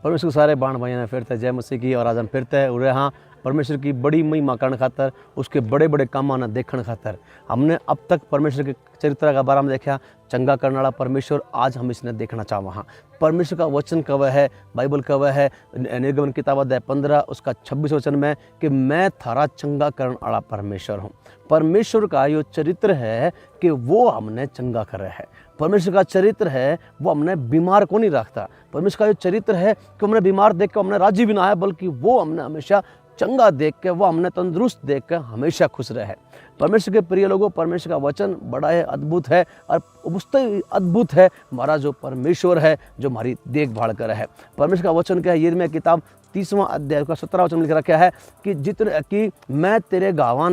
परमेश्वर के सारे बाण भाइयों ने फिरते जय मसीह की। और आज हम फिरते उरे हाँ परमेश्वर की बड़ी महिमा करने खातर, उसके बड़े बड़े कामों ने देखने खातर। हमने अब तक परमेश्वर के चरित्र का बारे में देखा, चंगा करने वाला परमेश्वर। आज हम इसने देखना चाह वहाँ परमेश्वर का वचन कव है, बाइबल कव है, निर्गमन किताब अध्याय 15 उसका 26 वचन में कि मैं थारा चंगा करने वाला परमेश्वर हूँ। परमेश्वर का यो चरित्र है कि वो हमने चंगा करे है। परमेश्वर का चरित्र है वो हमने बीमार को नहीं रखता। परमेश्वर का यो चरित्र है कि हमने बीमार देख के हमने राजी भी ना है, बल्कि वो हमने हमेशा चंगा देख के, वो हमने तंदुरुस्त देख के हमेशा खुश रहे। परमेश्वर के प्रिय लोगों, परमेश्वर का वचन बड़ा है, अद्भुत है, और उससे अद्भुत है हमारा जो परमेश्वर है जो हमारी देखभाल कर है। परमेश्वर का वचन क्या है? यिर्मयाह किताब 30वां अध्याय का 17 वचन लिख रखा है कि मैं तेरे गावा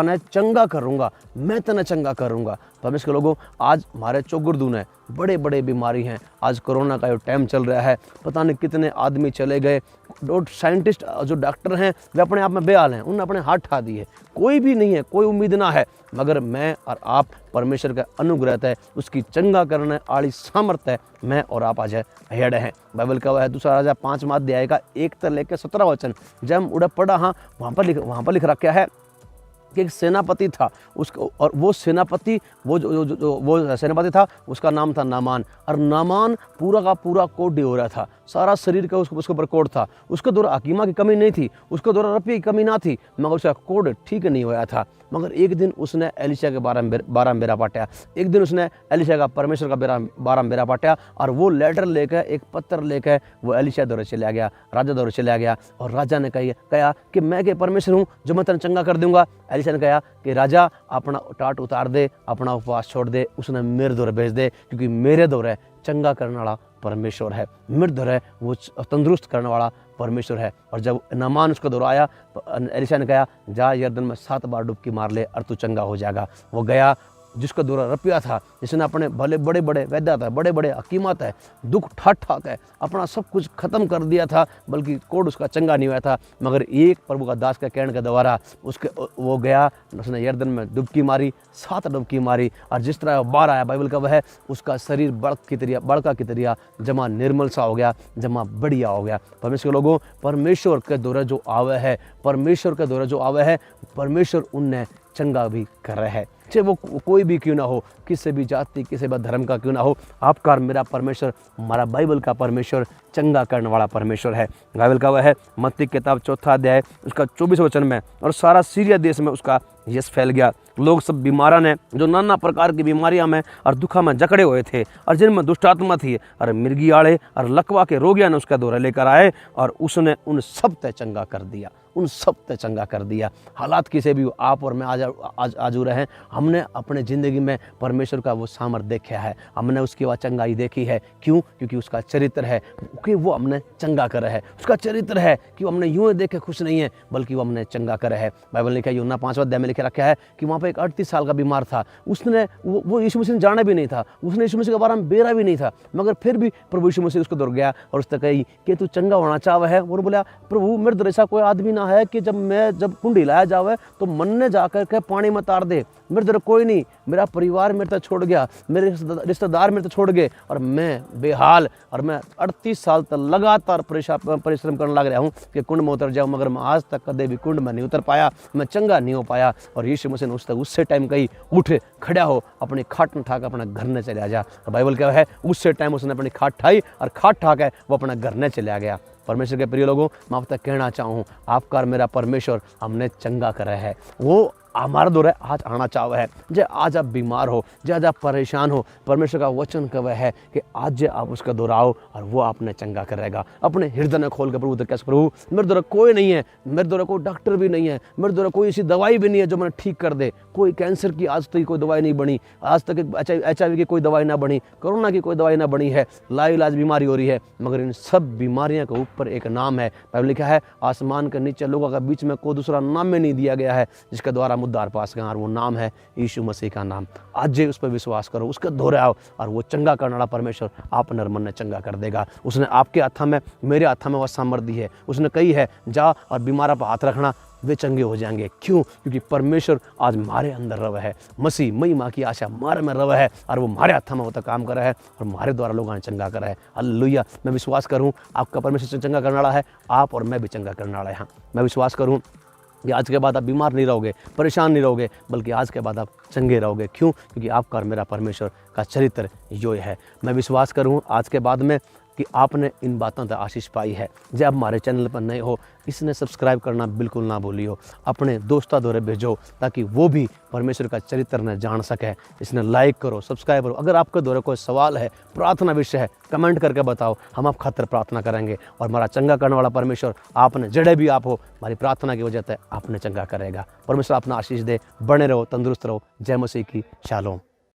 ने चंगा करूँगा, मैं तेने चंगा करूँगा। परमेश्वर के लोगों, आज हमारे चौगुर्दू ने बड़े बड़े बीमारी हैं। आज कोरोना का जो टाइम चल रहा है, पता नहीं कितने आदमी चले गए। साइंटिस्ट जो डॉक्टर हैं वे अपने आप में बेहाल हैं, उन्होंने अपने हाथ ठा दिए। कोई भी नहीं है, कोई उम्मीद ना है, मगर मैं और आप परमेश्वर का अनुग्रह है, उसकी चंगा करने आड़ी सामर्थ्य है, मैं और आप आज हेड हैं। बाइबल का वह है दूसरा राजा 5वां अध्याय का 1 से लेकर 17 वचन जब हम उड़े पड़ा हाँ वहाँ पर लिख रखा है कि एक सेनापति था उसका, और वो सेनापति वो सेनापति था, उसका नाम था नामान। और नामान पूरा का पूरा कोट हो रहा था, सारा शरीर का उसके ऊपर कोट था। उसके द्वारा हकीमा की कमी नहीं थी, उसके द्वारा रुपये की कमी ना थी, मगर उसका कोट ठीक नहीं होया था। मगर एक दिन उसने एलिशा के बारे में बेरा पाटा। एक दिन उसने एलिशा का परमेश्वर का बारे में बेरा पाटा, और वो लेटर लेकर, एक पत्र लेकर वो एलिशा दौरे चला गया, राजा दौरे चला गया। और राजा ने कहा कि मैं के परमेश्वर हूँ जो मैं तेने चंगा कर दूंगा। एलिशा ने कहा कि राजा अपना टाट उतार दे, अपना उपवास छोड़ दे, उसने मेरे दौरे भेज दे, क्योंकि मेरे दौरे चंगा करने वाला परमेश्वर है, मेरे दौरे वो तंदुरुस्त करने वाला परमेश्वर है। और जब नामान उसका दौरा आया तो एलिशा ने कहा जा यरदन में 7 बार डुबकी मार ले और तू चंगा हो जाएगा। वो गया, जिसका दौरा रपिया था, जिसने अपने भले बड़े बड़े वैद्य था, बड़े बड़े हकीमत है, दुख ठाक है, अपना सब कुछ खत्म कर दिया था, बल्कि कोड उसका चंगा नहीं हुआ था। मगर एक प्रभु का दास के कहने के द्वारा वो गया, उसने यरदन में डुबकी मारी, 7 डुबकी मारी, और जिस तरह बाहर आया बाइबल का वह है, उसका शरीर बड़का की तरिया जमा निर्मल सा हो गया, जमा बढ़िया हो गया। परमेश्वर के लोगों, परमेश्वर के दौरे जो आवे है, परमेश्वर के दौरे जो आवे है, परमेश्वर उनने चंगा भी कर रहे हैं, चाहे वो कोई भी क्यों ना हो, किसी भी जाति किसी भी धर्म का क्यों ना हो। आपका मेरा परमेश्वर, हमारा बाइबल का परमेश्वर चंगा करने वाला परमेश्वर है। बाइबल का वह है मत्ती किताब 4 अध्याय उसका 24 वचन में, और सारा सीरिया देश में उसका यश फैल गया। लोग सब बीमारा ने जो नाना प्रकार की बीमारियां में और दुखा में जकड़े हुए थे, और जिनमें दुष्टात्मा थी, और मिर्गी आड़े और लकवा के रोगिया ने उसका दौरा लेकर आए, और उसने उन सब ते चंगा कर दिया, उन सब ते चंगा कर दिया। हालात किसी भी आप और मैं आज रहे हैं, हमने अपने ज़िंदगी में परमेश्वर का वो सामर्थ देखा है, हमने उसकी वह चंगाई देखी है। क्यों? क्योंकि उसका चरित्र है कि वो हमने चंगा करे है। उसका चरित्र है कि वो हमने यूँ ही देख के खुश नहीं है, बल्कि वो हमने चंगा करे है। बाइबल लिखा है यूहन्ना 5वां अध्याय में लिखे रखा है कि वहाँ पर एक 38 साल का बीमार था। उसने वो यीशु मसीह ने जाना भी नहीं था, उसने यीशु मसीह के बारे में बेरा भी नहीं था, मगर फिर भी प्रभु यीशु मसीह उसको दौड़ गया और उसने कही कि तू चंगा होना चाहता है। और बोला प्रभु मेरे तो ऐसा कोई आदमी ना है कि जब कुंडी लाया जावे तो मन ने जाकर के पानी में तार दे। मेरे तरह कोई नहीं, मेरा परिवार मेरे तक छोड़ गया, मेरे रिश्तेदार मेरे तक छोड़ गए, और मैं बेहाल, और मैं 38 साल तक लगातार परिश्रम करने लग रहा हूँ कि कुंड में उतर जाऊँ, मगर मैं आज तक कदे भी कुंड में नहीं उतर पाया, मैं चंगा नहीं हो पाया। और यीशु मसीह ने उससे टाइम कही उठ खड़ा हो, अपनी खाट न ठाक अपने घर ने चला जा। तो बाइबल क्या है, उससे टाइम उसने अपनी खाट ठाई और खाट ठाक है वो अपने घर ने चला गया। परमेश्वर के प्रिय लोगों, मैं आप तक कहना चाहूँ, आपका और मेरा परमेश्वर हमने चंगा करा है। वो हमारा दौर है आज आना चाहता है। जे आज आप बीमार हो, जे आज आप परेशान हो, परमेश्वर का वचन कह है कि आज जे आप उसका दौर आओ और वो आपने चंगा करेगा। अपने हृदय ने खोल कर प्रभु तो कैसे, प्रभु मेरे दौरा कोई नहीं है, मेरे दौरा कोई डॉक्टर भी नहीं है, मेरे दौरा कोई ऐसी दवाई भी नहीं है जो मैंने ठीक कर दे। कोई कैंसर की आज तक कोई दवाई नहीं बनी, आज तक HIV की कोई दवाई ना बनी, कोरोना की कोई दवाई ना बनी है, लाइलाज बीमारी हो रही है, मगर इन सब बीमारियों के ऊपर एक नाम है। बाइबल लिखा है आसमान के नीचे लोगों के बीच में कोई दूसरा नाम में नहीं दिया गया है जिसके द्वारा उद्धार पा सकें, और वो नाम है यीशु मसीह का नाम। आज उस पर विश्वास करो, उसके दोहराओ, और वो चंगा करने वाला परमेश्वर आप नरमन ने चंगा कर देगा। उसने आपके हाथ में, मेरे हाथ में वह सामर्थ्य दी है। उसने कही है जा और बीमारा पर हाथ रखना, वे चंगे हो जाएंगे। क्यों? क्योंकि परमेश्वर आज हमारे अंदर रव है, मसीह मई माँ की आशा हमारे में रव है और वो हमारे हाथ में होता काम कर रहा है और हमारे द्वारा लोगों ने चंगा करा है। हालेलुया। मैं विश्वास करूँ आपका परमेश्वर चंगा करने वाला है, आप और मैं भी चंगा करने वाला है। हाँ, मैं विश्वास करूँ कि आज के बाद आप बीमार नहीं रहोगे, परेशान नहीं रहोगे, बल्कि आज के बाद आप चंगे रहोगे। क्यों? क्योंकि आपका और मेरा परमेश्वर का चरित्र यो है। मैं विश्वास करूँ आज के बाद में कि आपने इन बातों से आशीष पाई है। जब आप हमारे चैनल पर नए हो, इसने सब्सक्राइब करना बिल्कुल ना भूलियो, अपने दोस्तों द्वारा भेजो ताकि वो भी परमेश्वर का चरित्र न जान सके। इसने लाइक करो, सब्सक्राइब करो। अगर आपके द्वारा कोई सवाल है, प्रार्थना विषय है, कमेंट करके बताओ, हम आप खातिर प्रार्थना करेंगे और हमारा चंगा करने वाला परमेश्वर आपने जड़े भी आप हो, हमारी प्रार्थना की वजह से आपने चंगा करेगा। परमेश्वर अपना आशीष दे। बने रहो, तंदुरुस्त रहो। जय मसीह की शालोम।